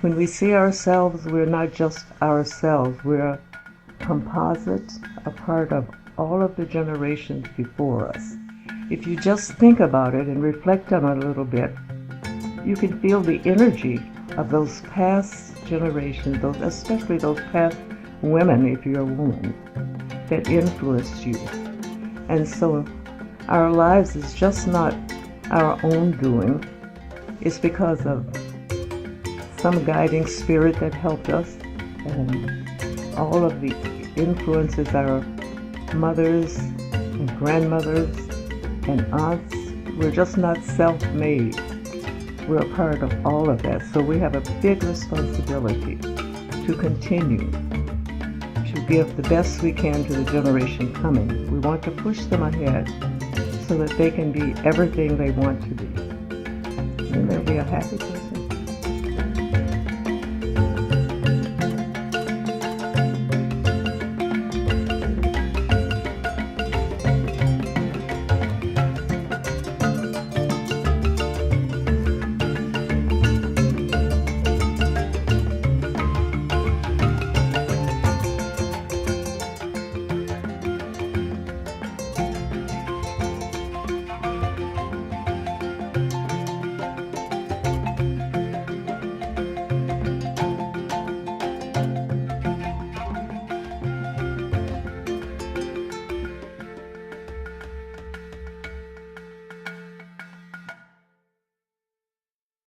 When we see ourselves, we're not just ourselves. We're a composite, a part of all of the generations before us. If you just think about it and reflect on it a little bit, you can feel the energy of those past generations, especially those past women, if you're a woman, that influenced you. And so our lives is just not our own doing. It's because of some guiding spirit that helped us, and all of the influences our mothers and grandmothers and aunts. We're just not self-made. We're a part of all of that. So we have a big responsibility to continue to give the best we can to the generation coming. We want to push them ahead so that they can be everything they want to be. And they'll be a happy person.